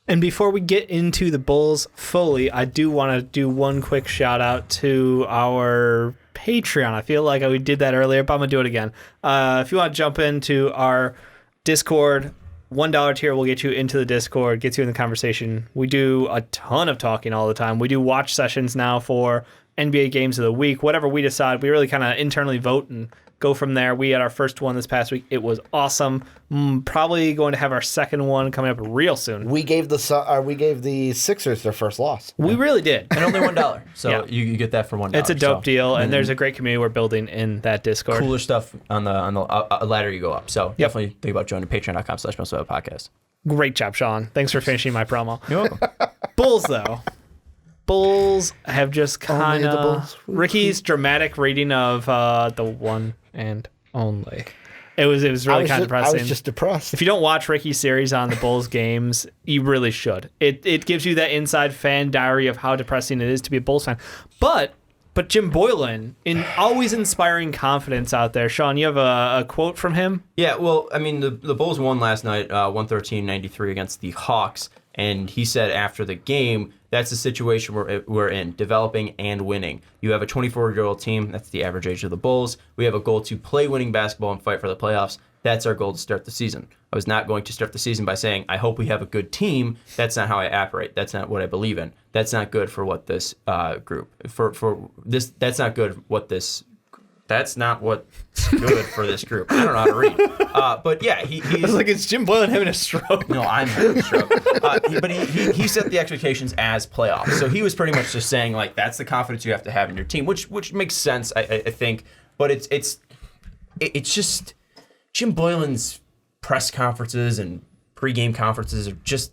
And before we get into the Bulls fully, I do want to do one quick shout out to our Patreon. I feel like we did that earlier, but I'm going to do it again. If you want to jump into our Discord, $1 tier will get you into the Discord, gets you in the conversation. We do a ton of talking all the time. We do watch sessions now for NBA games of the week. Whatever we decide, we really kind of internally vote and go from there. We had our first one this past week. It was awesome. Probably going to have our second one coming up real soon. We gave the Sixers their first loss. We really did. And only $1. So you get that for $1. It's a dope deal, and there's a great community we're building in that Discord. Cooler stuff on the ladder you go up. So definitely think about joining patreon.com/mostofitpodcast. Great job, Sean. Thanks for finishing my promo. You're welcome. Bulls, though. Bulls have just kind of... Ricky's dramatic reading of the one and only. It was really kind of depressing. I was just depressed. If you don't watch Ricky's series on the Bulls games, you really should. It gives you that inside fan diary of how depressing it is to be a Bulls fan. But Jim Boylan, always inspiring confidence out there. Sean, you have a quote from him? Yeah, well, I mean, the Bulls won last night, 113-93 against the Hawks. And he said after the game, that's the situation we're in, developing and winning. You have a 24-year-old team. That's the average age of the Bulls. We have a goal to play winning basketball and fight for the playoffs. That's our goal to start the season. I was not going to start the season by saying, I hope we have a good team. That's not how I operate. That's not what I believe in. That's not good for what this group, for this, that's not good what this That's not what's good for this group. I don't know how to read. But yeah, he's like, it's Jim Boylan having a stroke. No, I'm having a stroke. But he set the expectations as playoffs. So he was pretty much just saying, like, that's the confidence you have to have in your team, which makes sense, I think. But it's just Jim Boylan's press conferences and pregame conferences are just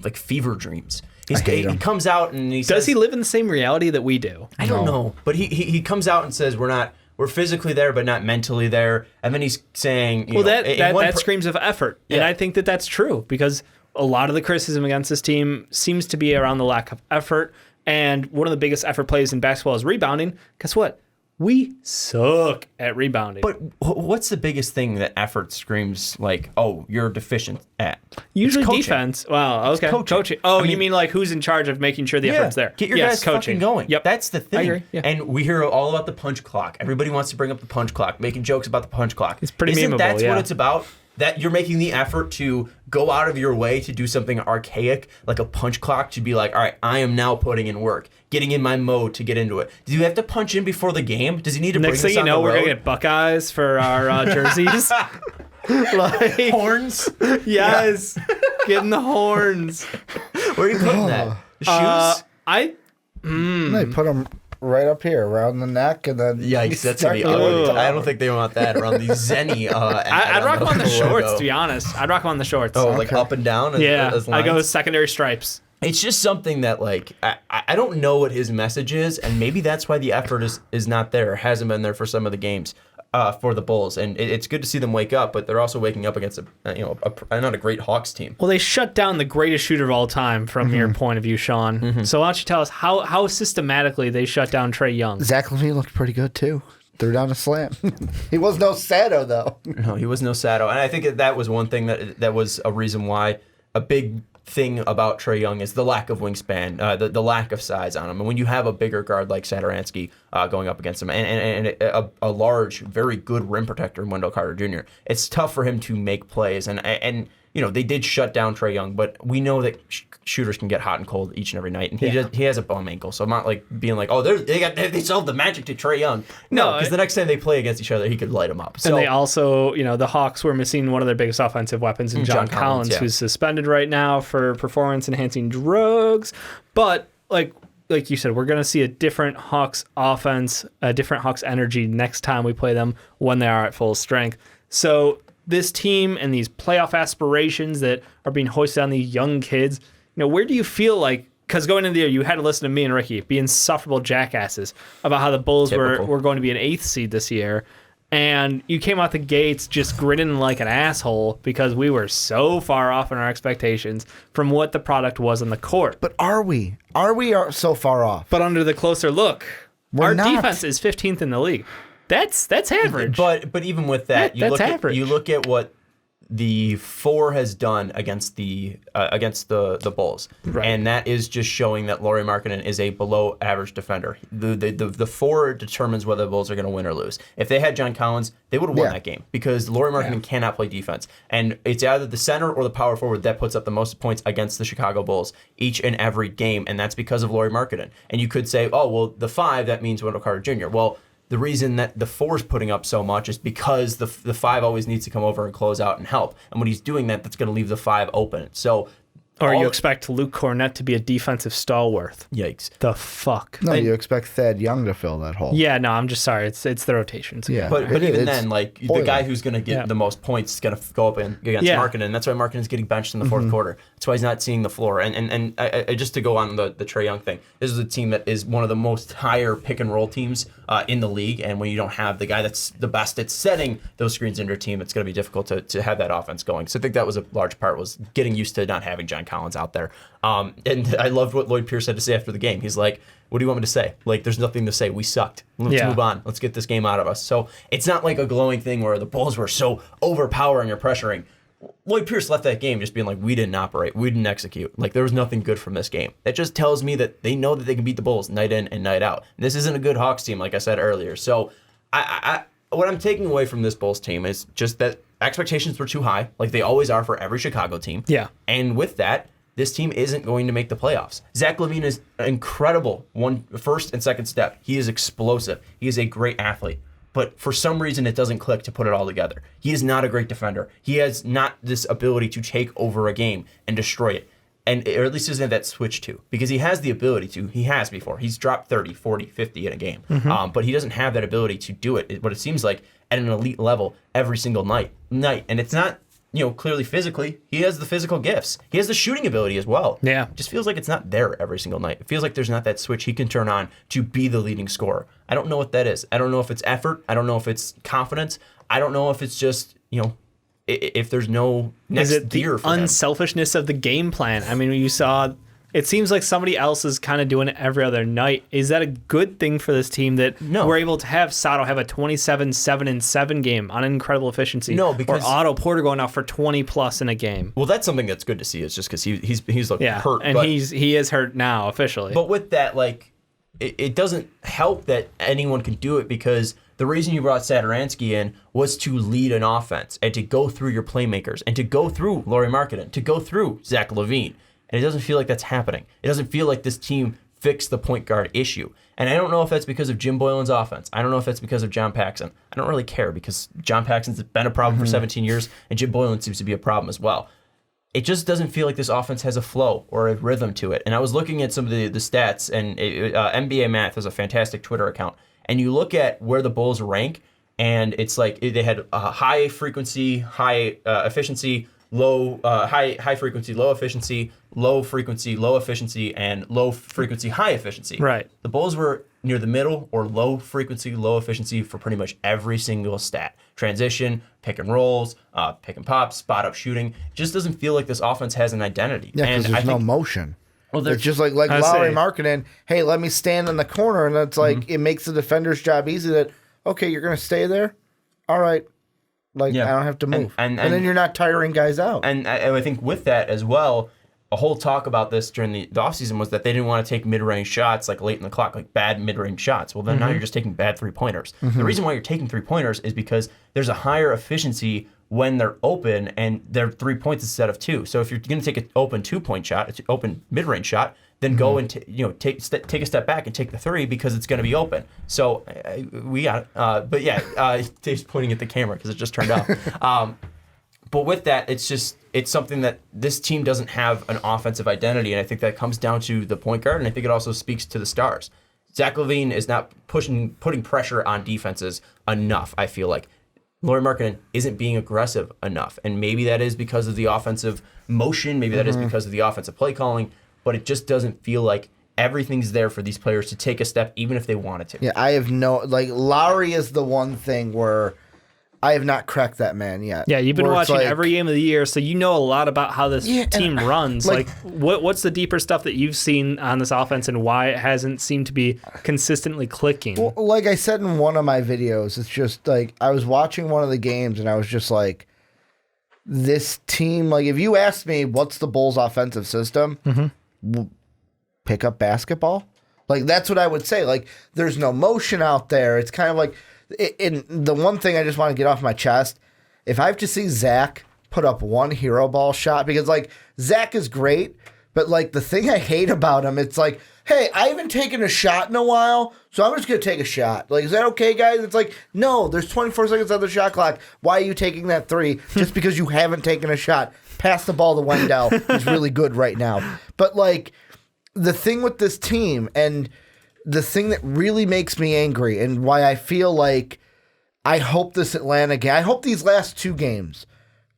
like fever dreams. He comes out and he says... Does he live in the same reality that we do? I don't know. But he comes out and says, we're physically there, but not mentally there. And then he's saying... that screams of effort. Yeah. And I think that that's true because a lot of the criticism against this team seems to be around the lack of effort. And one of the biggest effort plays in basketball is rebounding. Guess what? We suck at rebounding. But what's the biggest thing that effort screams like, oh, you're deficient at? Usually defense. Wow, okay. Coaching. Oh, you mean like who's in charge of making sure the effort's there? Get your guys fucking going. Yep. That's the thing. I agree. Yeah. And we hear all about the punch clock. Everybody wants to bring up the punch clock, making jokes about the punch clock. It's pretty memeable, That's what it's about? That you're making the effort to go out of your way to do something archaic, like a punch clock, to be like, all right, I am now putting in work, getting in my mode to get into it. Do you have to punch in before the game? Does he need to bring this on the road? Next thing you know, we're going to get Buckeyes for our jerseys. Like horns? Yes. Getting the horns. Where are you putting that? The shoes? They put them right up here, around the neck, and then... Yikes, that's going to be ugly. I don't think they want that around the Zenny. I'd rock them on the shorts, to be honest. I'd rock them on the shorts. Oh, like up and down? I go with secondary stripes. It's just something that, like, I don't know what his message is, and maybe that's why the effort is not there, or hasn't been there for some of the games for the Bulls. And it's good to see them wake up, but they're also waking up against not a great Hawks team. Well, they shut down the greatest shooter of all time from your point of view, Sean. Mm-hmm. So why don't you tell us how systematically they shut down Trae Young? Zach LaVine looked pretty good, too. Threw down a slam. He was no Sato, though. No, he was no Sato. And I think that was one thing that was a reason why a big thing about Trae Young is the lack of wingspan, the lack of size on him. And when you have a bigger guard like Satoransky going up against him and a large, very good rim protector in Wendell Carter Jr., it's tough for him to make plays. And they did shut down Trae Young, but we know that shooters can get hot and cold each and every night. And he has a bum ankle, so I'm not like being like, oh, they solved the magic to Trae Young. No, because the next time they play against each other, he could light them up. So, and they also, the Hawks were missing one of their biggest offensive weapons in John Collins, who's suspended right now for performance-enhancing drugs. But like you said, we're going to see a different Hawks offense, a different Hawks energy next time we play them when they are at full strength. So this team and these playoff aspirations that are being hoisted on these young kids, where do you feel like, because going into the year, you had to listen to me and Ricky be insufferable jackasses about how the Bulls were going to be an 8th seed this year, and you came out the gates just grinning like an asshole because we were so far off in our expectations from what the product was on the court. But are we? Are we so far off? But under the closer look, our defense is 15th in the league. That's average. But even with that, you look at what the 4 has done against the Bulls, and that is just showing that Lauri Markkanen is a below average defender. The 4 determines whether the Bulls are going to win or lose. If they had John Collins, they would have won that game because Lauri Markkanen cannot play defense, and it's either the center or the power forward that puts up the most points against the Chicago Bulls each and every game, and that's because of Lauri Markkanen. And you could say, oh well, the 5 that means Wendell Carter Jr. Well, the reason that the 4's putting up so much is because the 5 always needs to come over and close out and help. And when he's doing that, that's going to leave the 5 open. So, or you expect Luke Cornett to be a defensive stalwart. Yikes. The fuck? No, you expect Thad Young to fill that hole. Yeah, no, I'm just sorry. It's the rotations. Yeah. But even then, like, the guy who's going to get the most points is going to go up against Markkanen. That's why Markkanen's getting benched in the fourth quarter. That's why he's not seeing the floor. And I just to go on the Trae Young thing, this is a team that is one of the most higher pick-and-roll teams in the league. And when you don't have the guy that's the best at setting those screens into your team, it's going to be difficult to have that offense going. So I think that was a large part, was getting used to not having John Collins out there. And I loved what Lloyd Pierce had to say after the game. He's like, what do you want me to say? Like, there's nothing to say. We sucked. Let's move on. Let's get this game out of us. So it's not like a glowing thing where the Bulls were so overpowering or pressuring. Lloyd Pierce left that game just being like, we didn't operate. We didn't execute. Like, there was nothing good from this game. That just tells me that they know that they can beat the Bulls night in and night out. And this isn't a good Hawks team, like I said earlier. So what I'm taking away from this Bulls team is just that expectations were too high, like they always are for every Chicago team. Yeah. And with that, this team isn't going to make the playoffs. Zach LaVine is incredible, first and second step. He is explosive. He is a great athlete. But for some reason, it doesn't click to put it all together. He is not a great defender. He has not this ability to take over a game and destroy it. Or at least isn't that switch to. Because he has the ability to. He has before. He's dropped 30, 40, 50 in a game. But he doesn't have that ability to do it. But it seems like at an elite level every single night. And it's not, clearly physically. He has the physical gifts. He has the shooting ability as well. Yeah. It just feels like it's not there every single night. It feels like there's not that switch he can turn on to be the leading scorer. I don't know what that is. I don't know if it's effort. I don't know if it's confidence. I don't know if it's just, if there's no next is it the gear for him. Unselfishness of the game plan? I mean, you saw, it seems like somebody else is kind of doing it every other night. Is that a good thing for this team that we're able to have Sato have a 27-7-7 game on incredible efficiency? No, because or Otto Porter going out for 20 plus in a game. Well, that's something that's good to see. It's just because he's looking hurt, and he is hurt now officially. But with that, like, it doesn't help that anyone can do it, because the reason you brought Satoransky in was to lead an offense and to go through your playmakers and to go through Lauri Markkanen, to go through Zach LaVine. And it doesn't feel like that's happening. It doesn't feel like this team fixed the point guard issue. And I don't know if that's because of Jim Boylan's offense. I don't know if that's because of John Paxson. I don't really care, because John Paxson's been a problem for 17 years, and Jim Boylan seems to be a problem as well. It just doesn't feel like this offense has a flow or a rhythm to it. And I was looking at some of the stats, and NBA Math has a fantastic Twitter account. And you look at where the Bulls rank, and it's like they had a high frequency, high efficiency, high frequency, low efficiency, low frequency, low efficiency, and low frequency, high efficiency. Right. The Bulls were near the middle or low frequency, low efficiency for pretty much every single stat. Transition, pick and rolls, pick and pop, spot up shooting. It just doesn't feel like this offense has an identity. Yeah, because there's no motion. Well, it's just like Lauri Markkanen, hey, let me stand in the corner, and it's like it makes the defender's job easy that, okay, you're going to stay there? All right. I don't have to move. And then you're not tiring guys out. And I think with that as well, a whole talk about this during the offseason was that they didn't want to take mid-range shots like late in the clock, like bad mid-range shots. Well, then now you're just taking bad three-pointers. The reason why you're taking three-pointers is because there's a higher efficiency when they're open, and they're 3 points instead of 2. So if you're going to take an open 2-point shot, an open mid-range shot, then go and take a step back and take the 3 because it's going to be open. So we got it. But yeah, Dave's pointing at the camera because it just turned out. But with that, it's something that this team doesn't have an offensive identity, and I think that comes down to the point guard, and I think it also speaks to the stars. Zach LaVine is not putting pressure on defenses enough, I feel like. Lauri Markkanen isn't being aggressive enough, and maybe that is because of the offensive motion, maybe that is because of the offensive play calling, but it just doesn't feel like everything's there for these players to take a step, even if they wanted to. Yeah, I have Lowry is the one thing where I have not cracked that man yet. Yeah, you've been watching every game of the year, so you know a lot about how this team runs. What's the deeper stuff that you've seen on this offense and why it hasn't seemed to be consistently clicking? Well, like I said in one of my videos, it's just like I was watching one of the games and I was just like, this team, like if you asked me what's the Bulls' offensive system, pick up basketball. Like that's what I would say. Like there's no motion out there. It's kind of like, in the one thing I just want to get off my chest, if I have to see Zach put up one hero ball shot, because like Zach is great, but like the thing I hate about him, it's like, hey, I haven't taken a shot in a while, so I'm just going to take a shot. Like, is that okay, guys? It's like, no, there's 24 seconds on the shot clock. Why are you taking that three just because you haven't taken a shot? Pass the ball to Wendell. He's really good right now. But like, the thing with this team and the thing that really makes me angry and why I feel like I hope this Atlanta game, I hope these last two games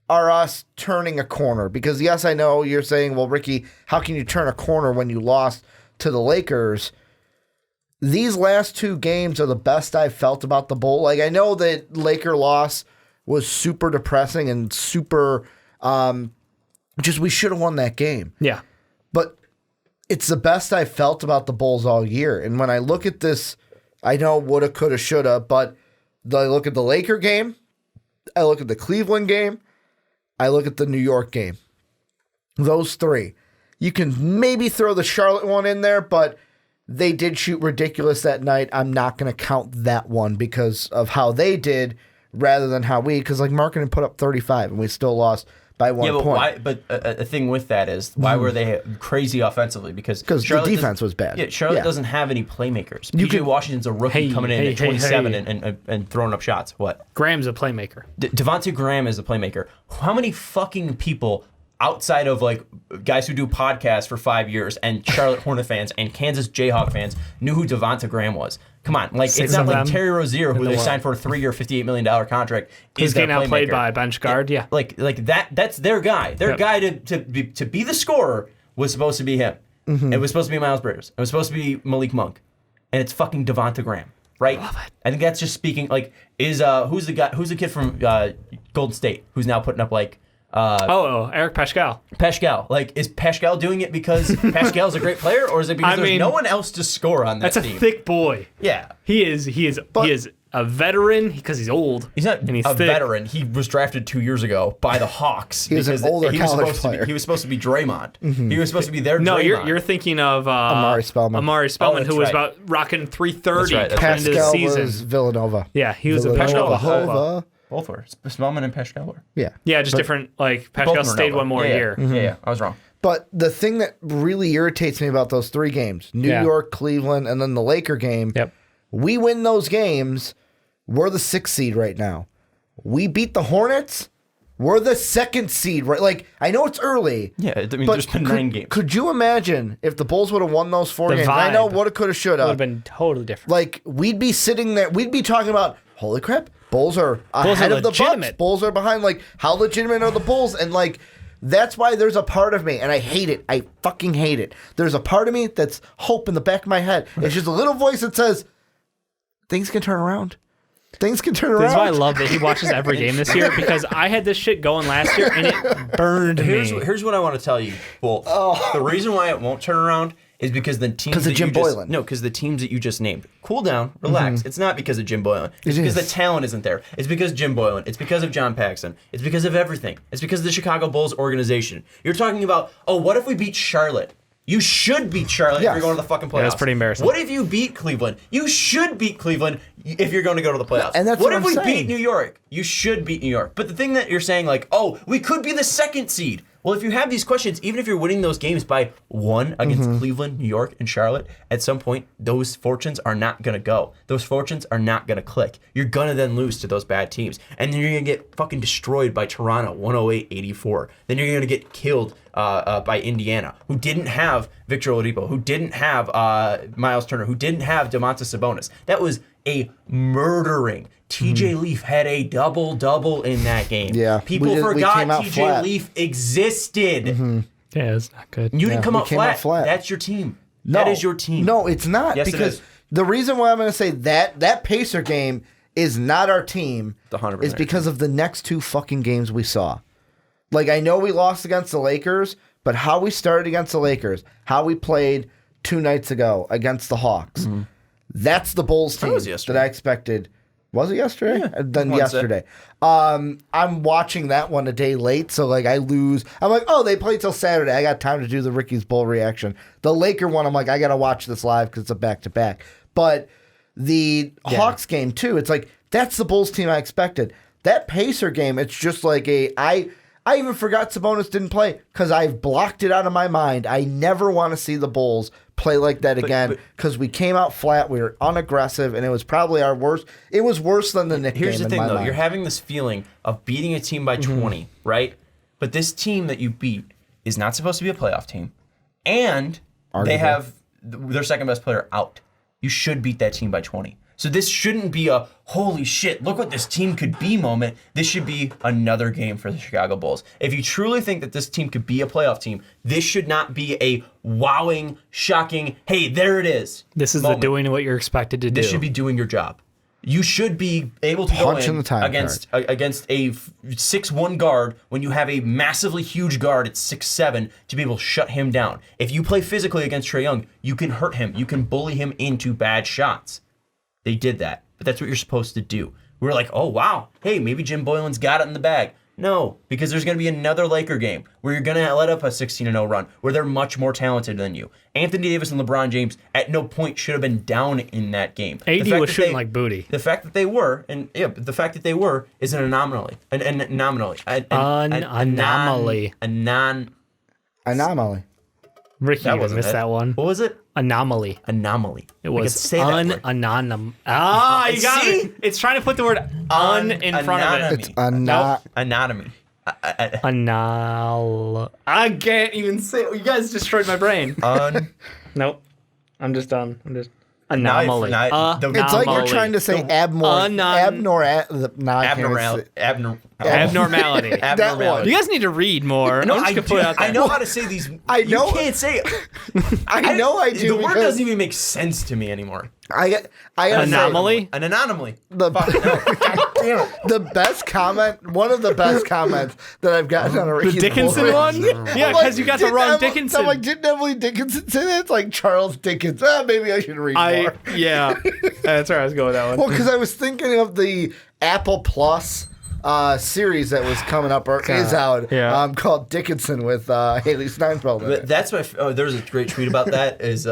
are us turning a corner. Because yes, I know you're saying, well, Ricky, how can you turn a corner when you lost to the Lakers? These last two games are the best I've felt about the Bull. Like I know that Laker loss was super depressing and super, just we should have won that game. Yeah. But it's the best I've felt about the Bulls all year. And when I look at this, I know woulda, coulda, shoulda, but I look at the Laker game, I look at the Cleveland game, I look at the New York game. Those three. You can maybe throw the Charlotte one in there, but they did shoot ridiculous that night. I'm not going to count that one because of how they did rather than how we, because like Markkanen put up 35 and we still lost by 1 point. Why, but a thing with that is, why were they crazy offensively? Because the defense was bad. Yeah, Charlotte doesn't have any playmakers. PJ Washington's a rookie coming in at 27 and throwing up shots. What? Graham's a playmaker. Devontae Graham is a playmaker. How many fucking people outside of like guys who do podcasts for 5 years and Charlotte Hornet fans and Kansas Jayhawk fans knew who Devontae Graham was? Come on, like it's not like Terry Rozier, who they signed for a 3-year, $58 million contract. He's getting outplayed by a bench guard. Yeah, like that's their guy. Their guy to be the scorer was supposed to be him. It was supposed to be Miles Bridges. It was supposed to be Malik Monk, and it's fucking Devontae Graham. Right? Love it. I think that's just speaking. Like, who's the kid from Golden State who's now putting up like. Eric Paschal. Paschal. Like, is Paschal doing it because Pascal's a great player, or is it because there's no one else to score on that team? That's a thick boy. Yeah. He is a veteran because he's old. He's not a veteran. He was drafted 2 years ago by the Hawks. He was an older college player. He was supposed to be Draymond. He was supposed to be their Draymond. No, you're thinking of Amari Spellman. Who was about rocking 330 coming into the season. Was Villanova. Yeah, he was a Pascal. Both were. Spellman and Paschal were. Yeah. Yeah, just different. Like, Pascal stayed one more year. Yeah, I was wrong. But the thing that really irritates me about those three games, New York, Cleveland, and then the Laker game, we win those games, we're the 6th seed right now. We beat the Hornets, we're the 2nd seed, right? Like, I know it's early. Yeah, I mean, there's been 9 games. Could you imagine if the Bulls would have won those 4 games? I know woulda, coulda, shoulda. Would have been totally different. Like, we'd be sitting there, we'd be talking about, holy crap, Bulls are ahead of the Bucks. Bulls are behind. Like, how legitimate are the Bulls? And, like, that's why there's a part of me, and I hate it. I fucking hate it. There's a part of me that's hope in the back of my head. It's just a little voice that says, things can turn around. Things can turn around. That's why I love that he watches every game this year, because I had this shit going last year, and it burned me. Here's what I want to tell you. Well, the reason why it won't turn around is because the teams that Jim Boylan. Because the teams that you just named. Cool down, relax. It's not because of Jim Boylan. It's because the talent isn't there. It's because Jim Boylan. It's because of John Paxson. It's because of everything. It's because of the Chicago Bulls organization. You're talking about, what if we beat Charlotte? You should beat Charlotte if you're going to the fucking playoffs. Yeah, that's pretty embarrassing. What if you beat Cleveland? You should beat Cleveland if you're going to go to the playoffs. And that's what if we beat New York? You should beat New York. But the thing that you're saying, like, we could be the 2nd seed. Well, if you have these questions, even if you're winning those games by 1 against Cleveland, New York, and Charlotte, at some point, those fortunes are not going to go. Those fortunes are not going to click. You're going to then lose to those bad teams. And then you're going to get fucking destroyed by Toronto, 108-84. Then you're going to get killed by Indiana, who didn't have Victor Oladipo, who didn't have Miles Turner, who didn't have Domantas Sabonis. That was a murdering. TJ Leaf had a double-double in that game. Yeah. People forgot TJ Leaf existed. Yeah, it's not good. You didn't come out flat. That's your team. No. That is your team. No, it's not. Yes, because it is. The reason why I'm going to say that Pacer game is not our team is because of the next 2 fucking games we saw. Like, I know we lost against the Lakers, but how we started against the Lakers, how we played 2 nights ago against the Hawks, that's the Bulls team that I expected Was it yesterday? Yeah, Then yesterday. I'm watching that one a day late, so like I lose. I'm like, oh, they play till Saturday. I got time to do the Ricky's Bowl reaction. The Laker one, I'm like, I got to watch this live because it's a back-to-back. But the Hawks game, too, it's like, that's the Bulls team I expected. That Pacer game, it's just like I even forgot Sabonis didn't play because I've blocked it out of my mind. I never want to see the Bulls play like that again because we came out flat. We were unaggressive, and it was probably our worst. It was worse than the Knicks game. Here's the thing, though. Mind. You're having this feeling of beating a team by 20, right? But this team that you beat is not supposed to be a playoff team, and they have their second best player out. You should beat that team by 20. So this shouldn't be a, holy shit, look what this team could be moment. This should be another game for the Chicago Bulls. If you truly think that this team could be a playoff team, this should not be a wowing, shocking, hey, there it is. This is moment. The doing what you're expected to do. This should be doing your job. You should be able to punch go in the time against a 6'1" guard when you have a massively huge guard at 6'7" to be able to shut him down. If you play physically against Trae Young, you can hurt him. You can bully him into bad shots. They did that, but that's what you're supposed to do. We're like, oh, wow, hey, maybe Jim Boylan's got it in the bag. No, because there's going to be another Laker game where you're going to let up a 16-0 run where they're much more talented than you. Anthony Davis and LeBron James at no point should have been down in that game. AD was shooting like booty. The fact that they were, is an anomaly. Anomaly. Ricky even missed that one. What was it? Anomaly. It was un-anonym. Ah, you got it. It's trying to put the word un in front of it. It's anatomy. I can't even say it. You guys destroyed my brain. Nope. I'm just done. Anomaly. It's like you're trying to say abnormality. You guys need to read more. No, I know how to say these. I know. You can't say it. I know I do. The word doesn't even make sense to me anymore. I anomaly? An anomaly. The best comment, one of the best comments that I've gotten on a Ricky's The Dickinson Bull one? Yeah, because you got the wrong Dickinson. I'm like, didn't Emily Dickinson say that? It's like Charles Dickens. Maybe I should read more. Yeah, that's where I was going with that one. Well, because I was thinking of the Apple Plus series that was coming up or is out called Dickinson with Haley Steinfeld in it. That's my. There's a great tweet about that is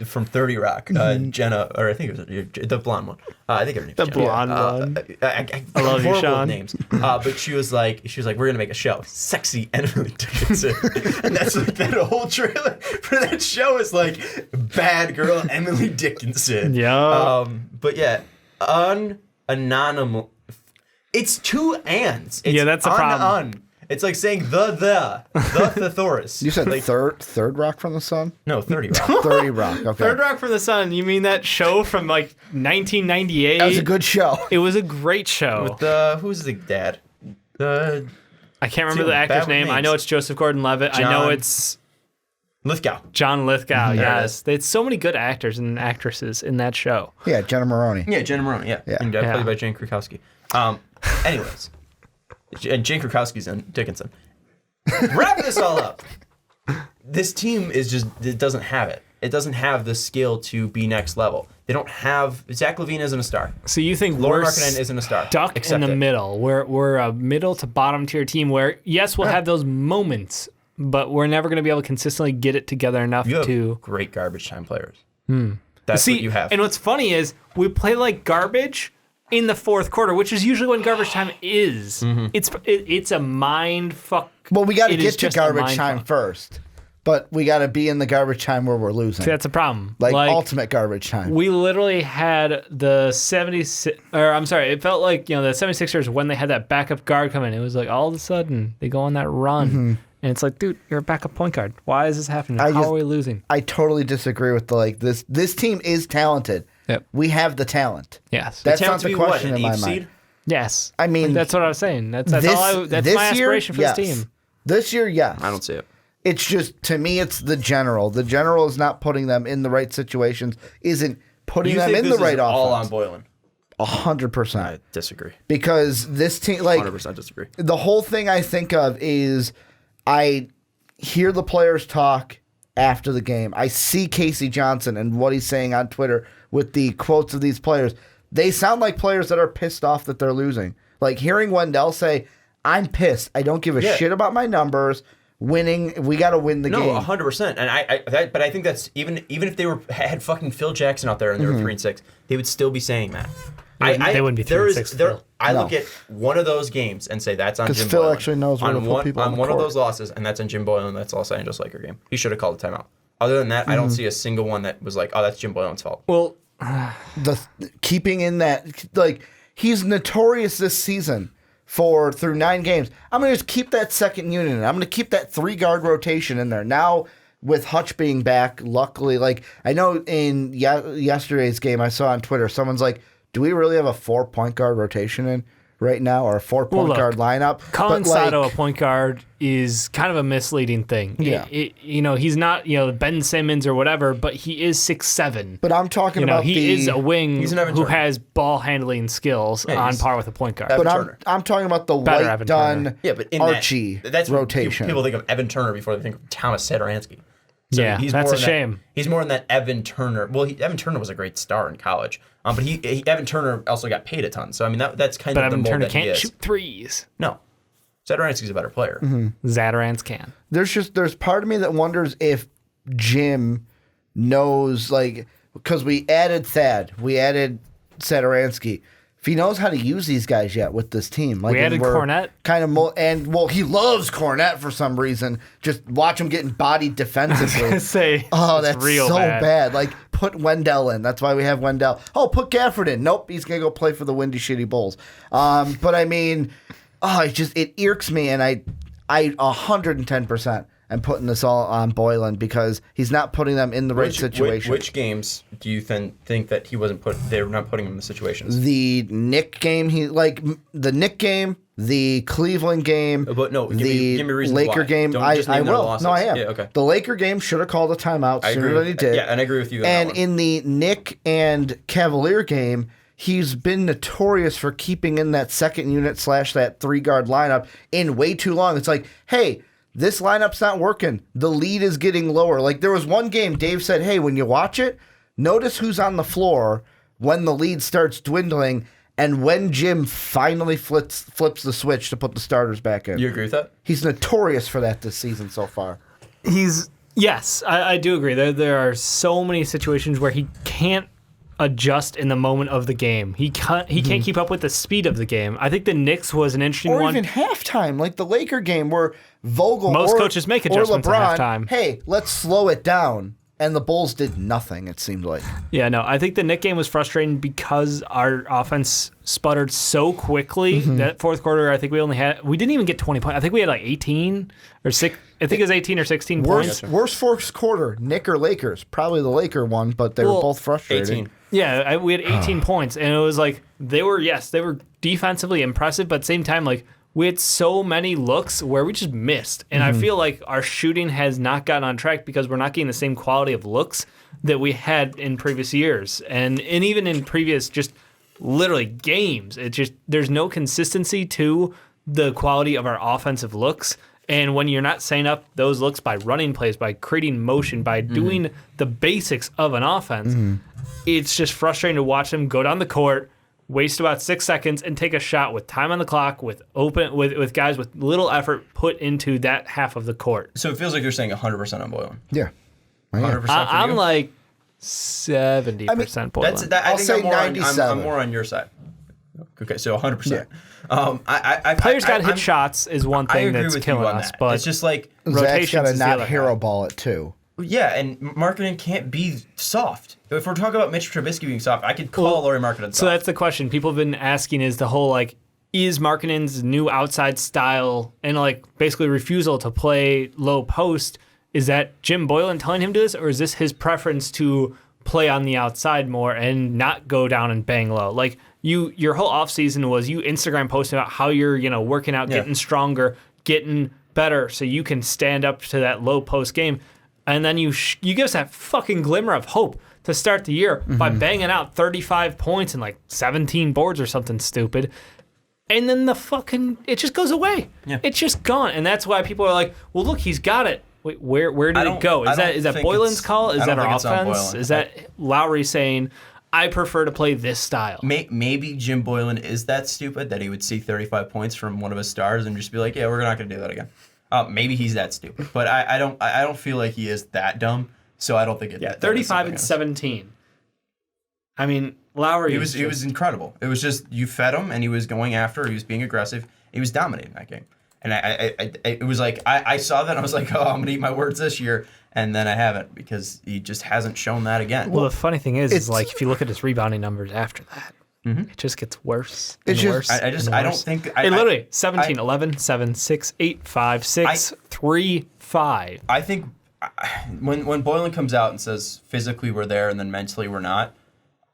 from 30 Rock. Jenna, or I think it was the blonde one. I think her name's Jenna. Blonde one. I love you, Sean. Names. But she was like, we're gonna make a show, sexy Emily Dickinson, and that's like that whole trailer for that show is like bad girl Emily Dickinson. Yeah. But yeah, anonymous. It's two ands. It's that's a problem. It's like saying the thesaurus. You said like third Rock from the Sun? No, 30 Rock. 30 Rock, okay. Third Rock from the Sun, you mean that show from like 1998? That was a good show. It was a great show. With who's the dad? I can't remember the actor's name. I know it's Joseph Gordon-Levitt. I know it's Lithgow. John Lithgow, yes. There's so many good actors and actresses in that show. Yeah, Jenna Maroney. Yeah, Jenna Maroney, yeah. And played by Jane Krakowski. Anyways, and Jane Krakowski's in Dickinson. Wrap this all up. This team it doesn't have it. It doesn't have the skill to be next level. They don't have, Zach LaVine isn't a star. So you think Lauri we're Markkanen isn't a star. Stuck in the middle. We're a middle to bottom tier team where, yes, we'll have those moments, but we're never going to be able to consistently get it together enough to... great garbage time players. That's what you have. And what's funny is we play like garbage in the fourth quarter, which is usually when garbage time is. It's a mind fuck. Well, we got to get to garbage time first, but we got to be in the garbage time where we're losing. See, that's a problem. Like ultimate garbage time. We literally had the 76, or I'm sorry, it felt like, the 76ers when they had that backup guard come in. It was like all of a sudden they go on that run. And it's like, dude, you're a backup point guard. Why is this happening? How are we losing? I totally disagree with this. This team is talented. Yep. We have the talent. Yes. That's not the question in my mind. Yes. I mean, that's what I was saying. That's my aspiration for this team. This year, yes. I don't see it. It's just, to me, it's the general. The general is not putting them in the right situations, isn't putting them in the right offense. All on Boylan. 100%. I disagree. Because this team, 100% disagree. The whole thing I think of is I hear the players talk after the game. I see Casey Johnson and what he's saying on Twitter with the quotes of these players. they sound like players that are pissed off that they're losing. Like hearing Wendell say, I'm pissed. I don't give a shit about my numbers. Winning, we got to win the game. No, 100%. And but I think that's even if they had fucking Phil Jackson out there and they were 3-6, they would still be saying that. They wouldn't be 3-6. I look at one of those games and say that's on Jim Boylan. Because Phil actually knows where to put people on the one court. of those losses, and that's on Jim Boylan. That's Los Angeles Laker game. He should have called a timeout. Other than that, I don't see a single one that was like, oh, that's Jim Boylan's fault. Well, keeping in that, like, he's notorious this season through 9 games. I'm going to just keep that second unit in. I'm going to keep that 3-guard rotation in there. Now, with Hutch being back, luckily, like, I know in yesterday's game I saw on Twitter, someone's like, do we really have a 4-point guard rotation in right now, or a 4-point guard lineup? Calling Sato a point guard is kind of a misleading thing. Yeah. He's not, Ben Simmons or whatever, but he is 6'7". But I'm talking about he is a wing who has ball handling skills on par with a point guard. But I'm talking about the White Dunn Archie rotation. People think of Evan Turner before they think of Thomas Satoransky. So that's a shame. He's more in that Evan Turner. Well, Evan Turner was a great star in college, but Evan Turner also got paid a ton. So I mean that's kind of the mold that he is. But Evan Turner can't shoot threes. No, Satoransky's a better player. Zatarans can. There's part of me that wonders if Jim knows, like, because we added Thad, we added Satoransky. If he knows how to use these guys yet with this team. Like, we added Cornette. Kind of he loves Cornette for some reason. Just watch him getting bodied defensively. I was going to say, that's real so bad. Like, put Wendell in. That's why we have Wendell. Oh, put Gafford in. Nope, he's going to go play for the Windy Shitty Bulls. But I mean, it irks me, and I 110%. I'm putting this all on Boylan because he's not putting them in the right situation. Which games do you think that he wasn't they were not putting him in the situations? The Knick game, the Knick game, the Cleveland game, but no, give me reasons Laker why. game. I will. No, I am. Yeah, okay. The Laker game should have called a timeout sooner than he did. Yeah, and I agree with you. And in the Knick and Cavalier game, he's been notorious for keeping in that second unit / that 3-guard lineup in way too long. It's like, hey, this lineup's not working. The lead is getting lower. Like, there was one game Dave said, hey, when you watch it, notice who's on the floor when the lead starts dwindling and when Jim finally flips the switch to put the starters back in. You agree with that? He's notorious for that this season so far. Yes, I do agree. There are so many situations where he can't adjust in the moment of the game. He can't keep up with the speed of the game. I think the Knicks was an interesting one. Or even halftime, like the Laker game where Vogel coaches make adjustments LeBron, at halftime. Hey, let's slow it down. And the Bulls did nothing, it seemed like. Yeah, no, I think the Knick game was frustrating because our offense sputtered so quickly. That fourth quarter, I think we didn't even get 20 points. I think we had like 18 or 6. I think it was 18 or 16 points. Worst fourth quarter, Knick or Lakers? Probably the Laker one, but they were both frustrating. 18. Yeah, we had 18 points, and it was like they were defensively impressive, but at the same time, like, we had so many looks where we just missed. And I feel like our shooting has not gotten on track because we're not getting the same quality of looks that we had in previous years. And even in previous just literally games, there's no consistency to the quality of our offensive looks. And when you're not setting up those looks by running plays, by creating motion, by doing the basics of an offense, it's just frustrating to watch them go down the court, waste about 6 seconds, and take a shot with time on the clock, with guys with little effort put into that half of the court. So it feels like you're saying 100% on Boylan. Yeah. 100% I'm like 70% Boylan. I'll say 97. I'm more on your side. Okay, so 100%. Yeah. Players got to hit shots is one thing that's killing us, but it's just like Zach's got to not hero ball it too. Yeah, and Markkanen can't be soft. If we're talking about Mitch Trubisky being soft, I could call Lauri Markkanen soft. So that's the question people have been asking is the whole, like, is Markkanen's new outside style and, like, basically refusal to play low post, is that Jim Boylan telling him to do this, or is this his preference to play on the outside more and not go down and bang low? Like, your whole offseason was you Instagram posting about how you're, working out, getting stronger, getting better so you can stand up to that low post game. And then you give us that fucking glimmer of hope to start the year by banging out 35 points and like 17 boards or something stupid. And then it just goes away. Yeah. It's just gone. And that's why people are like, well, look, he's got it. Wait, where did it go? Is that Boylan's call? Is that our offense? Is that Lowry saying, I prefer to play this style. Maybe Jim Boylen is that stupid that he would see 35 points from one of his stars and just be like, yeah, we're not going to do that again. Maybe he's that stupid, but I don't feel like he is that dumb. So I don't think it. Yeah, 35 and 17. I mean, Lowry. He was incredible. It was just you fed him and he was going after. He was being aggressive. He was dominating that game. And it was like I saw that and I was like, oh, I'm gonna eat my words this year, and then I haven't because he just hasn't shown that again. Well, the funny thing is like if you look at his rebounding numbers after that, it just gets worse. It's just worse. I don't think. Literally 17, 11, 7, 6, 8, 5, 6, 3, 5. I think when Boylen comes out and says physically we're there and then mentally we're not,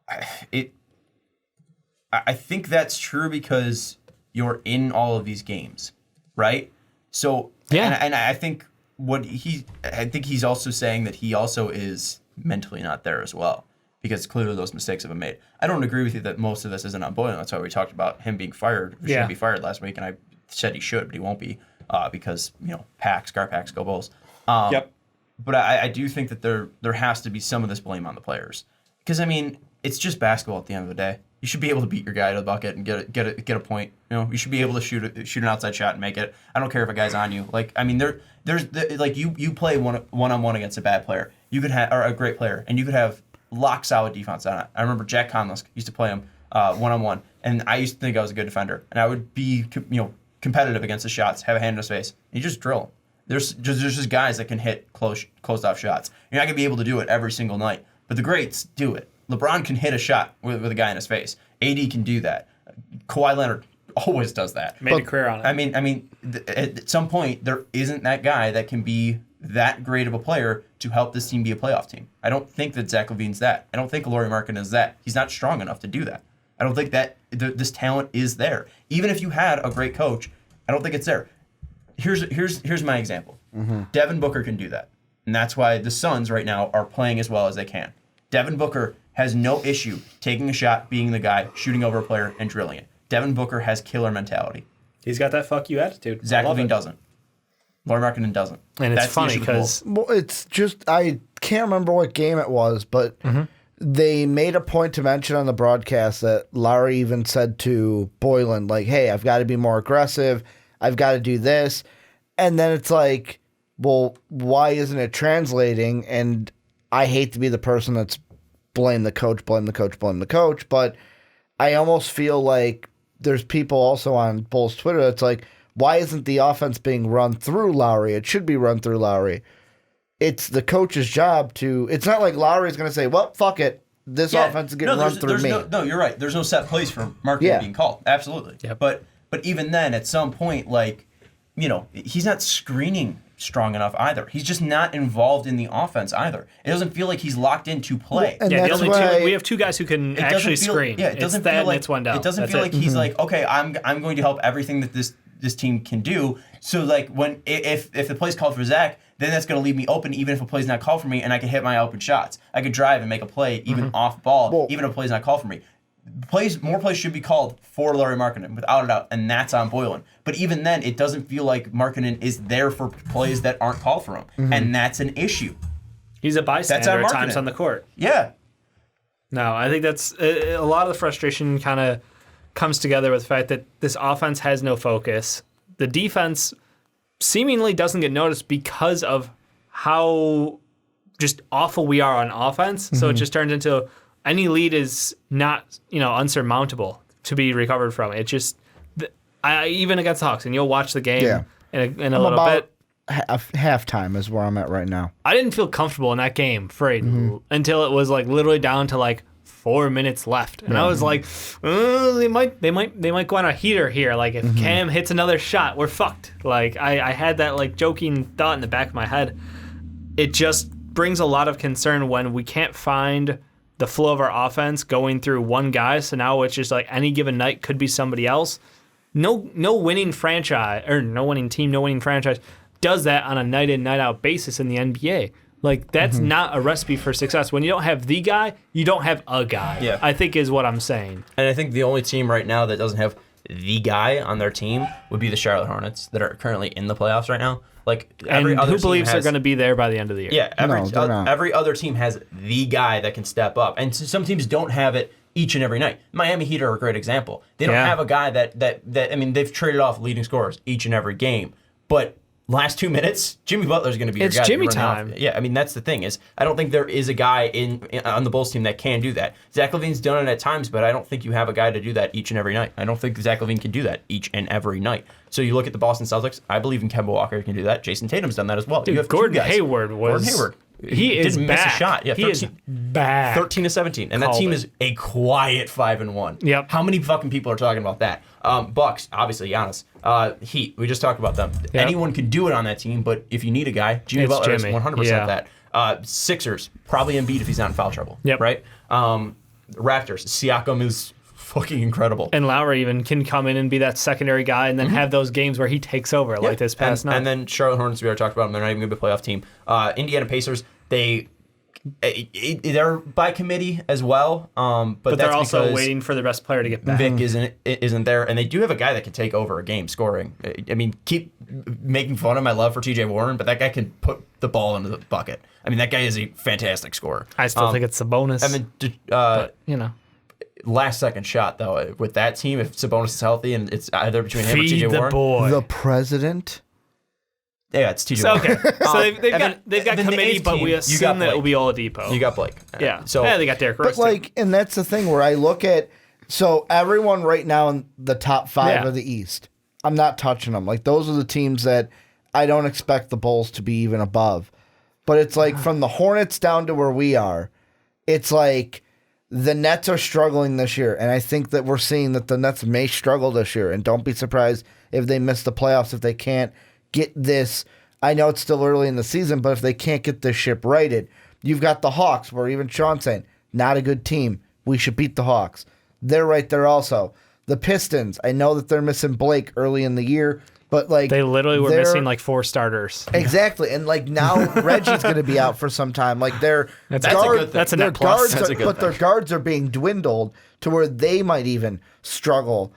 I think that's true because you're in all of these games. Right, so yeah, and I think he's also saying that he also is mentally not there as well because clearly those mistakes have been made. I don't agree with you that most of this isn't on Boylen. That's why we talked about him being fired. He shouldn't be fired last week, and I said he should, but he won't be because Scar Packs, go Bulls. Yep. But I do think that there has to be some of this blame on the players because I mean it's just basketball at the end of the day. You should be able to beat your guy to the bucket and get a point. You should be able to shoot an outside shot and make it. I don't care if a guy's on you. Like I mean, there's like you play one-on-one against a bad player. You could have or a great player, and you could have lock solid defense on it. I remember Jack Conless used to play him one-on-one, and I used to think I was a good defender, and I would be competitive against the shots, have a hand in his face, and you just drill. There's just guys that can hit closed off shots. You're not gonna be able to do it every single night, but the greats do it. LeBron can hit a shot with a guy in his face. AD can do that. Kawhi Leonard always does that. Made a career on it. I mean, at some point there isn't that guy that can be that great of a player to help this team be a playoff team. I don't think that Zach LaVine's that. I don't think Lauri Markkanen is that. He's not strong enough to do that. I don't think that this talent is there. Even if you had a great coach, I don't think it's there. Here's my example. Mm-hmm. Devin Booker can do that, and that's why the Suns right now are playing as well as they can. Devin Booker has no issue taking a shot, being the guy, shooting over a player, and drilling it. Devin Booker has killer mentality. He's got that fuck you attitude. Zach LaVine doesn't. Lauri Markkanen doesn't. And it's funny because... Well, it's just... I can't remember what game it was, but they made a point to mention on the broadcast that Lowry even said to Boylen, like, hey, I've got to be more aggressive. I've got to do this. And then it's like, well, why isn't it translating? And I hate to be the person that's blame the coach, but I almost feel like there's people also on Bulls Twitter that's like, why isn't the offense being run through Lowry? It should be run through Lowry. It's the coach's job to... It's not like Lowry's going to say, well, fuck it. This offense is getting run through me. No, you're right. There's no set place for Markkanen being called. Absolutely. Yeah. But even then, at some point, like, he's not screening strong enough either. He's just not involved in the offense either. It doesn't feel like he's locked in to play. And yeah, we have two guys who can actually screen. Yeah, it doesn't feel like it's Wendell. It doesn't feel like he's like, okay, I'm going to help everything that this team can do. So like if the play's called for Zach, then that's going to leave me open even if a play's not called for me, and I can hit my open shots. I could drive and make a play even off ball, even if a play's not called for me. More plays should be called for Lauri Markkanen, without a doubt, and that's on Boylen. But even then, it doesn't feel like Markkanen is there for plays that aren't called for him, and that's an issue. He's a bystander at times on the court. Yeah. No, I think that's a lot of the frustration kind of comes together with the fact that this offense has no focus. The defense seemingly doesn't get noticed because of how just awful we are on offense. So it just turns into... Any lead is not, unsurmountable to be recovered from. It just, even against the Hawks, and you'll watch the game in a little bit. Halftime is where I'm at right now. I didn't feel comfortable in that game, until it was like literally down to like 4 minutes left, and I was like, they might go on a heater here. Like if Cam hits another shot, we're fucked. Like I had that like joking thought in the back of my head. It just brings a lot of concern when we can't find the flow of our offense going through one guy. So now it's just like any given night could be somebody else. No winning franchise or no winning team, no winning franchise does that on a night in, night out basis in the NBA. Like that's not a recipe for success. When you don't have the guy, you don't have a guy. Yeah. I think is what I'm saying. And I think the only team right now that doesn't have the guy on their team would be the Charlotte Hornets that are currently in the playoffs right now. Like and who believes they're going to be there by the end of the year? Yeah, every other team has the guy that can step up, and some teams don't have it each and every night. Miami Heat are a great example. They don't have a guy that I mean, they've traded off leading scorers each and every game, but last 2 minutes, Jimmy Butler's going to be your guy. It's Jimmy time. Yeah, I mean, that's the thing is I don't think there is a guy on the Bulls team that can do that. Zach LaVine's done it at times, but I don't think you have a guy to do that each and every night. I don't think Zach LaVine can do that each and every night. So you look at the Boston Celtics, I believe in Kemba Walker can do that. Jason Tatum's done that as well. Dude, you have Gordon Hayward. He didn't miss a shot. Yeah, 13, he is back. 13 to 17. And that team is a quiet 5-1. Yep. How many fucking people are talking about that? Bucks, obviously, Giannis. Heat, we just talked about them. Yep. Anyone can do it on that team, but if you need a guy, Jimmy Butler is 100% that. Sixers, probably Embiid if he's not in foul trouble. Yep. Right? Raptors, Siakam is fucking incredible. And Lowry even can come in and be that secondary guy and then have those games where he takes over like this past night. And then Charlotte Hornets, we already talked about them. They're not even going to be a playoff team. Indiana Pacers, they're by committee as well, but they're also waiting for the best player to get back. Vic isn't there, and they do have a guy that can take over a game scoring. I mean, keep making fun of my love for T.J. Warren, but that guy can put the ball into the bucket. I mean, that guy is a fantastic scorer. I still think it's Sabonis. I mean, but, you know. Last second shot though with that team, if Sabonis is healthy and it's either between him or T.J. Warren, boy. The president. Yeah, it's T.J. Warren. Okay, so they've got committee, but we assume that it will be Oladipo. You got Blake. Yeah. So they got Derrick Rose. But and that's the thing where I look at everyone right now in the top 5 of the East. I'm not touching them. Like those are the teams that I don't expect the Bulls to be even above. But it's like from the Hornets down to where we are, it's like the Nets are struggling this year, and I think that we're seeing that the Nets may struggle this year, and don't be surprised if they miss the playoffs if they can't get this. I know it's still early in the season, but if they can't get this ship righted, you've got the Hawks, where even Sean's saying, not a good team. We should beat the Hawks. They're right there also. The Pistons, I know that they're missing Blake early in the year, but they literally were missing 4 starters. Exactly, and now Reggie's going to be out for some time. Like that's a good thing. That's a net plus. But their guards are being dwindled to where they might even struggle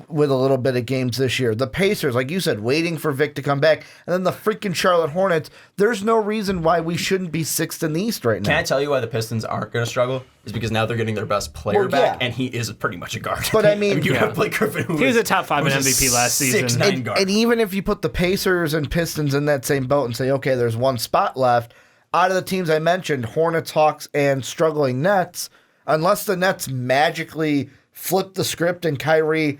with a little bit of games this year. The Pacers, like you said, waiting for Vic to come back. And then the freaking Charlotte Hornets, there's no reason why we shouldn't be 6th in the East right now. Can I tell you why the Pistons aren't going to struggle? Is because now they're getting their best player back, and he is pretty much a guard. But I mean you have Blake Griffin, he was a top 5 in MVP last season. 6'9" guard. And even if you put the Pacers and Pistons in that same boat and say, okay, there's one spot left, out of the teams I mentioned, Hornets, Hawks, and struggling Nets, unless the Nets magically flip the script and Kyrie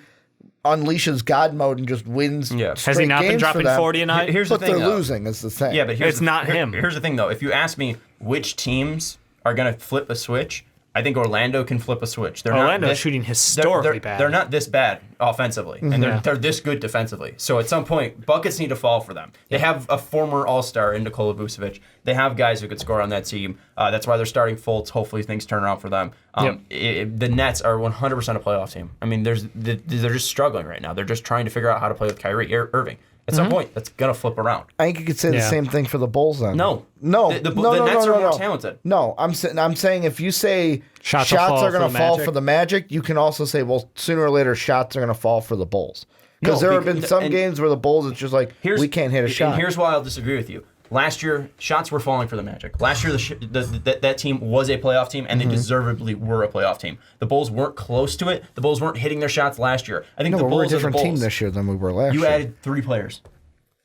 unleashes God mode and just wins. Yeah. Has he not been dropping 40 a night? Here's the thing, they're losing is the thing. Yeah, but it's not him. Here's the thing, though. If you ask me which teams are going to flip a switch, I think Orlando can flip a switch. Orlando's shooting historically bad. They're not this bad offensively, and they're this good defensively. So at some point, buckets need to fall for them. They have a former All-Star in Nikola Vucevic. They have guys who could score on that team. That's why they're starting Fultz. Hopefully things turn around for them. The Nets are 100% a playoff team. I mean, they're just struggling right now. They're just trying to figure out how to play with Kyrie Irving. At some point, that's going to flip around. I think you could say the same thing for the Bulls then. No. The Nets are more talented. No, I'm saying if you say shots are going to fall for the Magic, you can also say, well, sooner or later, shots are going to fall for the Bulls. Because there have been some games where the Bulls, it's just like, we can't hit a shot. And here's why I'll disagree with you. Last year, shots were falling for the Magic. Last year, that team was a playoff team, and they deservedly were a playoff team. The Bulls weren't close to it. The Bulls weren't hitting their shots last year. I think the Bulls we're a different are the team Bulls. this year than we were last year. You added 3 players.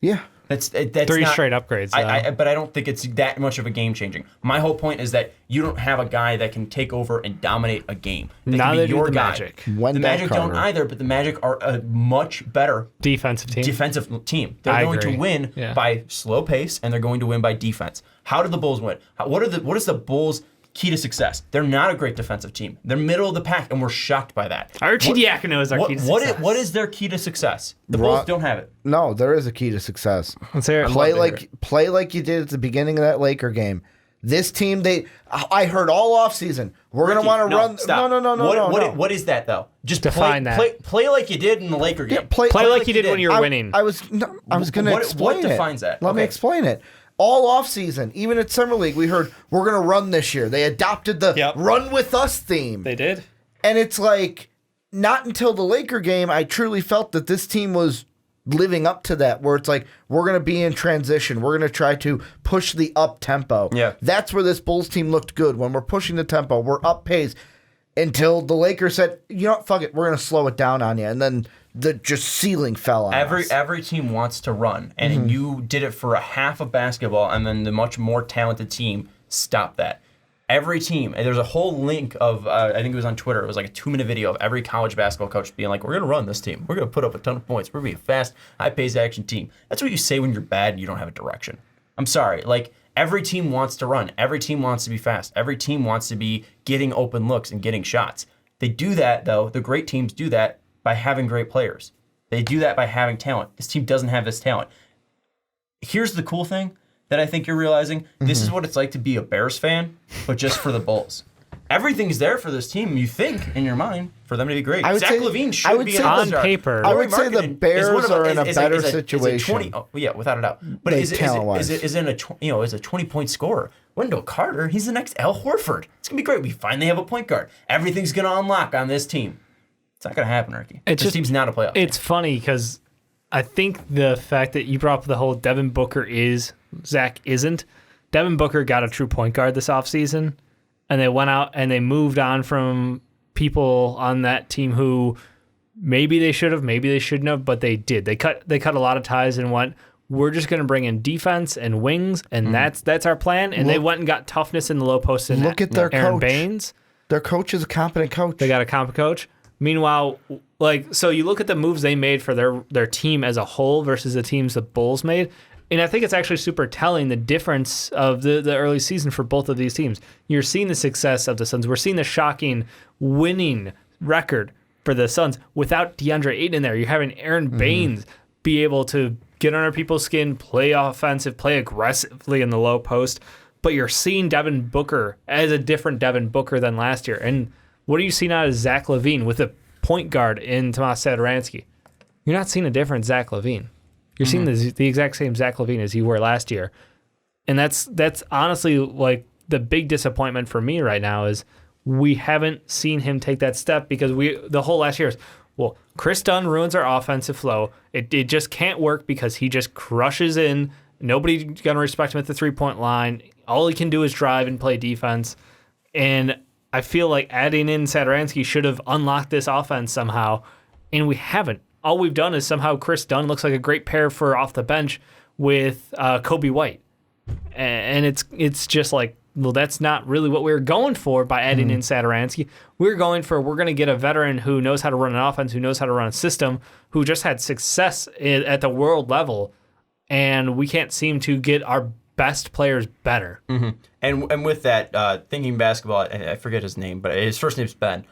Yeah. That's 3 straight upgrades. But I don't think it's that much of a game changing. My whole point is that you don't have a guy that can take over and dominate a game. Neither do the Magic. The Magic don't either, but the Magic are a much better defensive team. They're going to win by slow pace, and they're going to win by defense. How do the Bulls win? What is the Bulls' key to success? They're not a great defensive team. They're middle of the pack, and we're shocked by that. Arcidiacono is our key to success. What is their key to success? The Bulls don't have it. No, there is a key to success. Let's hear it. Play like you did at the beginning of that Laker game. This team, I heard all offseason, we're going to want to run. Stop. No. What is that, though? Just define that. Play like you did in the Laker game. Play like you did when you were winning. I was going to explain it. What defines that? Let me explain it. All offseason, even at Summer League, we heard, we're going to run this year. They adopted the run with us theme. They did. And it's like, not until the Laker game, I truly felt that this team was living up to that, where it's like, we're going to be in transition. We're going to try to push the up tempo. Yeah. That's where this Bulls team looked good. When we're pushing the tempo, we're up pace until the Lakers said, you know what, fuck it, we're going to slow it down on you. And then the just ceiling fell on us. Every team wants to run, and you did it for a half of basketball, and then the much more talented team stopped that. Every team, and there's a whole link of, I think it was on Twitter, it was like a 2-minute video of every college basketball coach being like, we're going to run this team. We're going to put up a ton of points. We're going to be a fast, high-paced action team. That's what you say when you're bad and you don't have a direction. I'm sorry. Like, every team wants to run. Every team wants to be fast. Every team wants to be getting open looks and getting shots. They do that, though. The great teams do that by having great players. They do that by having talent. This team doesn't have this talent. Here's the cool thing that I think you're realizing. This is what it's like to be a Bears fan, but just for the Bulls. Everything's there for this team, you think, in your mind, for them to be great. Zach LaVine should be an all-star. On paper. I would say the Bears are in a better situation. Yeah, without a doubt. But is it a 20-point scorer? Wendell Carter, he's the next Al Horford. It's going to be great. We finally have a point guard. Everything's going to unlock on this team. It's not going to happen, Ricky. This team's not a playoff team. It's funny because I think the fact that you brought up the whole Devin Booker is, Zach isn't. Devin Booker got a true point guard this offseason, and they went out and they moved on from people on that team who maybe they should have, maybe they shouldn't have, but they did. They cut a lot of ties and went, we're just going to bring in defense and wings, and that's our plan. And they went and got toughness in the low post and look at their Aaron coach. Baines. Their coach is a competent coach. They got a competent coach. Meanwhile, so you look at the moves they made for their team as a whole versus the teams the Bulls made, and I think it's actually super telling the difference of the early season for both of these teams. You're seeing the success of the Suns. We're seeing the shocking winning record for the Suns without DeAndre Ayton in there. You're having Aaron Baines be able to get under people's skin, play offensive, play aggressively in the low post, but you're seeing Devin Booker as a different Devin Booker than last year. And what are you seeing out of Zach LaVine with a point guard in Tomas Satoransky? You're not seeing a different Zach LaVine. You're seeing the exact same Zach LaVine as you were last year. And that's honestly like the big disappointment for me right now is we haven't seen him take that step because the whole last year is, well, Chris Dunn ruins our offensive flow. It just can't work because he just crushes in. Nobody's going to respect him at the three-point line. All he can do is drive and play defense. And I feel like adding in Satoransky should have unlocked this offense somehow, and we haven't. All we've done is somehow Chris Dunn looks like a great pair for off the bench with Kobe White. And it's just like, well, that's not really what we were going for by adding in Satoransky. We're going to get a veteran who knows how to run an offense, who knows how to run a system, who just had success at the world level, and we can't seem to get our best players better. And with that, thinking basketball, I forget his name, but his first name's Ben.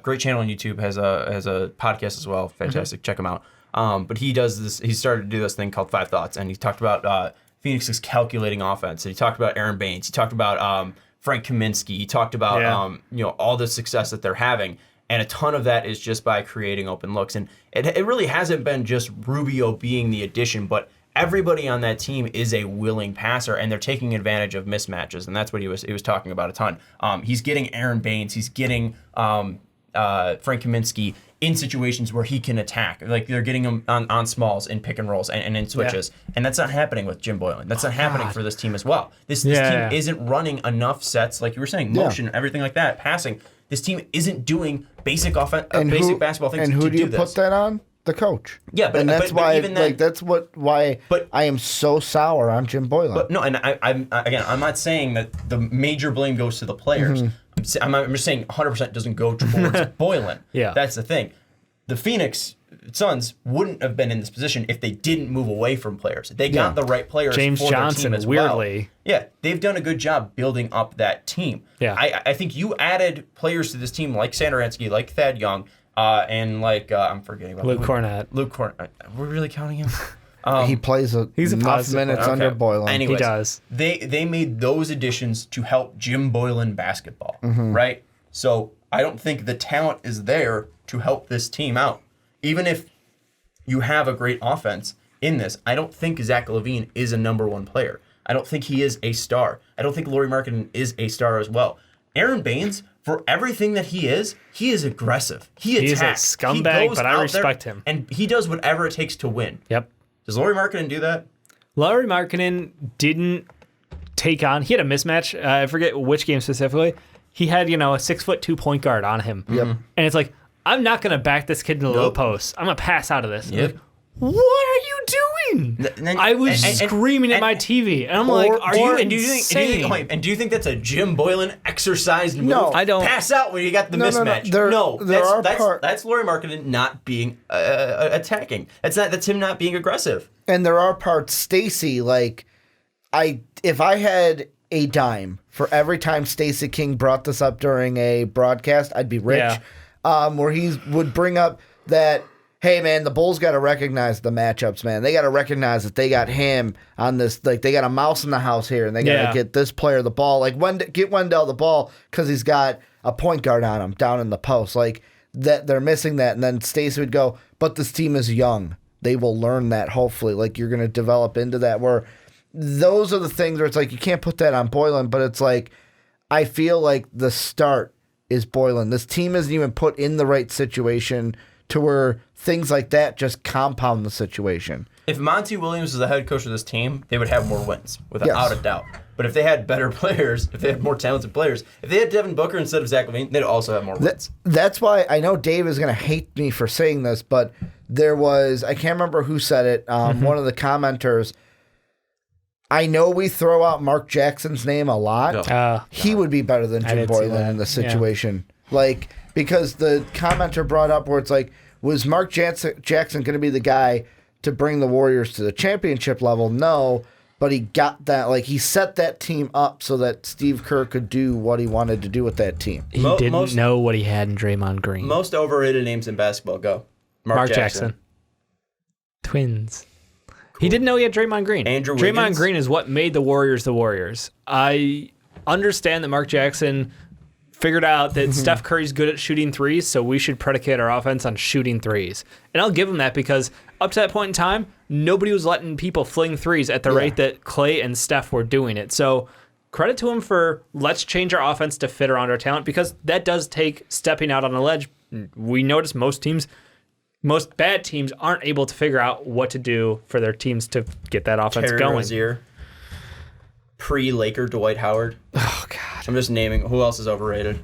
Great channel on YouTube, has a podcast as well. Fantastic, check him out. But he does this. He started to do this thing called 5 Thoughts, and he talked about Phoenix's calculating offense. And he talked about Aaron Baines. He talked about Frank Kaminsky. He talked about all the success that they're having, and a ton of that is just by creating open looks. And it really hasn't been just Rubio being the addition, but everybody on that team is a willing passer, and they're taking advantage of mismatches, and that's what he was talking about a ton. He's getting Aaron Baines, he's getting Frank Kaminsky in situations where he can attack. Like they're getting him on smalls in pick and rolls and in switches, and that's not happening with Jim Boylan. That's not happening for this team as well. This team isn't running enough sets, like you were saying, motion, everything like that, passing. This team isn't doing basic basketball things. And who do you put that on? The coach. Yeah, but and that's but why even then, why I am so sour on Jim Boylan. But no, and I'm not saying that the major blame goes to the players. I'm just saying 100% doesn't go towards Boylan. Yeah, that's the thing. The Phoenix Suns wouldn't have been in this position if they didn't move away from players. They got the right players. James for Johnson, their team as weirdly. Well. Yeah, they've done a good job building up that team. Yeah, I think you added players to this team like Satoransky, like Thad Young. And I'm forgetting about Luke Cornett. Luke Cornett. We're really counting him? He plays enough minutes under Boylan. Anyways, he does. They made those additions to help Jim Boylan basketball, right? So I don't think the talent is there to help this team out. Even if you have a great offense in this, I don't think Zach LaVine is a number one player. I don't think he is a star. I don't think Lauri Markkanen is a star as well. Aaron Baines, for everything that he is aggressive. He attacks. He's a scumbag, but I respect him. And he does whatever it takes to win. Yep. Does Lauri Markkanen do that? Lauri Markkanen didn't take on. He had a mismatch. I forget which game specifically. He had, a 6'2" point guard on him. Yep. And it's like, I'm not going to back this kid in the low post. I'm going to pass out of this. Yep. Like, what are you doing? I was screaming at my TV. And I'm like, are you insane? Do you think that's a Jim Boylan exercised move? No, I don't. Pass out when you got the mismatch. That's Lauri Markkanen not being attacking. That's him not being aggressive. And there are parts, Stacey, if I had a dime for every time Stacey King brought this up during a broadcast, I'd be rich. Yeah. Where he would bring up that, hey, man, the Bulls got to recognize the matchups, man. They got to recognize that they got him on this. They got a mouse in the house here, and they got to get this player the ball. Get Wendell the ball because he's got a point guard on him down in the post. That they're missing that. And then Stacey would go, but this team is young. They will learn that, hopefully. You're going to develop into that where those are the things where it's you can't put that on Boylan, but it's I feel like the start is Boylan. This team isn't even put in the right situation to where things like that just compound the situation. If Monty Williams was the head coach of this team, they would have more wins, without a doubt. But if they had better players, if they had more talented players, if they had Devin Booker instead of Zach LaVine, they'd also have more wins. That's why I know Dave is going to hate me for saying this, but there was, I can't remember who said it, one of the commenters, I know we throw out Mark Jackson's name a lot. He would be better than Jim Boylan in this situation. Yeah. Because the commenter brought up where it's was Mark Jackson going to be the guy to bring the Warriors to the championship level? No, but he got that. He set that team up so that Steve Kerr could do what he wanted to do with that team. He didn't know what he had in Draymond Green. Most overrated names in basketball, go. Mark Jackson. Twins. Cool. He didn't know he had Draymond Green. Andrew Draymond Wiggins? Green is what made the Warriors the Warriors. I understand that Mark Jackson figured out that Steph Curry's good at shooting threes, so we should predicate our offense on shooting threes. And I'll give him that because up to that point in time, nobody was letting people fling threes at the rate that Clay and Steph were doing it. So credit to him for let's change our offense to fit around our talent because that does take stepping out on a ledge. We notice most bad teams aren't able to figure out what to do for their teams to get that offense going. Rozier. Pre-Laker Dwight Howard. Oh, God. I'm just naming. Who else is overrated?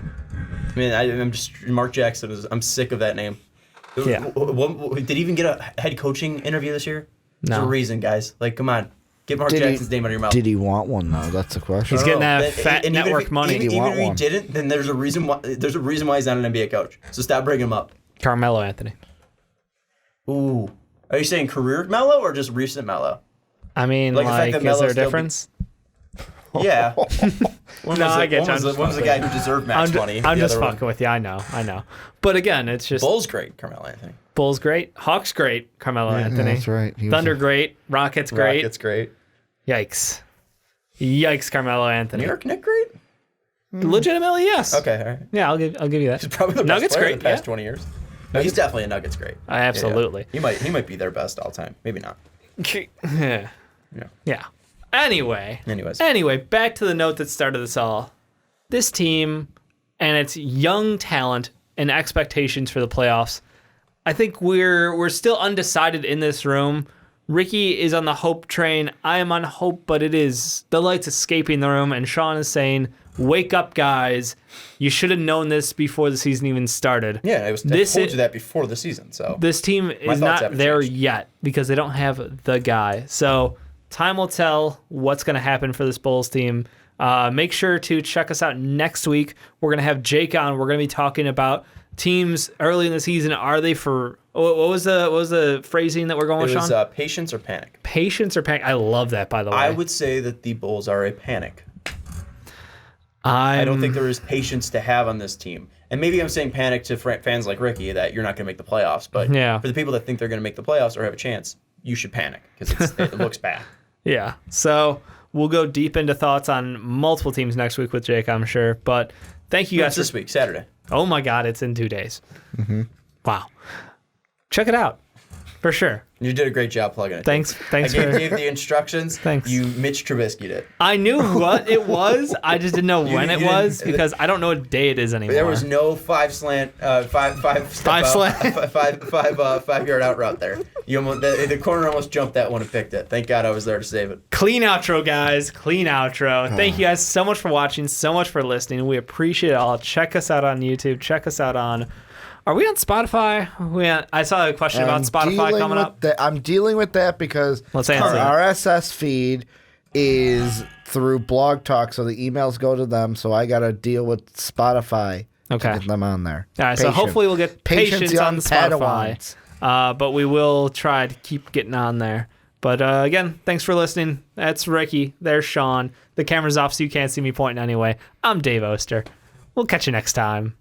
I mean, I'm just Mark Jackson. I'm sick of that name. Yeah. Did he even get a head coaching interview this year? No. There's a reason, guys. Come on. Get Mark Jackson's name out of your mouth. Did he want one, though? That's the question. He's getting that fat network money. Even if he didn't, then there's a reason why he's not an NBA coach. So stop bringing him up. Carmelo Anthony. Ooh. Are you saying career Melo or just recent Melo? I mean, the fact that is there a difference? Yeah. I get you. One was the guy who deserved max money. I'm just fucking with you. I know. But again, it's just... Bulls great, Carmelo Anthony. Bulls great. Hawks great, Carmelo Anthony. That's right. Thunder great. Rockets great. Rockets great. Yikes, Carmelo Anthony. New York Knicks great? Legitimately, yes. Okay, all right. Yeah, I'll give you that. He's probably the best Nuggets player great, in the past 20 years. No, he's definitely a Nuggets great. Absolutely. Yeah. He might be their best all time. Maybe not. Yeah. Anyway, back to the note that started this all. This team and its young talent and expectations for the playoffs. I think we're still undecided in this room. Ricky is on the hope train. I am on hope, but it is the light's escaping the room, and Sean is saying, "Wake up, guys! You should have known this before the season even started." Yeah, I told you that before the season. So this team is not there yet because they don't have the guy. So time will tell what's going to happen for this Bulls team. Make sure to check us out next week. We're going to have Jake on. We're going to be talking about teams early in the season. Are they for... What was the phrasing that we're going with, Sean? It was patience or panic. Patience or panic. I love that, by the way. I would say that the Bulls are a panic. I don't think there is patience to have on this team. And maybe I'm saying panic to fans like Ricky that you're not going to make the playoffs. But for the people that think they're going to make the playoffs or have a chance, you should panic because it looks bad. Yeah. So we'll go deep into thoughts on multiple teams next week with Jake, I'm sure. But thank you guys. This week, Saturday. Oh, my God. It's in 2 days. Mm-hmm. Wow. Check it out. For sure. You did a great job plugging it. Thanks. I gave the instructions. Thanks. You Mitch Trubisky'd it. I knew what it was. I just didn't know when it was because I don't know what day it is anymore. There was no 5 slant, 5 5-yard out route there. The corner almost jumped that one and picked it. Thank God I was there to save it. Clean outro, guys. Clean outro. Thank you guys so much for watching, so much for listening. We appreciate it all. Check us out on YouTube. Check us out on... Are we on Spotify? I saw a question about Spotify coming up. I'm dealing with that because our RSS feed is through Blog Talk, so the emails go to them, so I got to deal with Spotify to get them on there. All right, so hopefully we'll get patience on Spotify. But we will try to keep getting on there. But again, thanks for listening. That's Ricky. There's Sean. The camera's off so you can't see me pointing anyway. I'm Dave Oster. We'll catch you next time.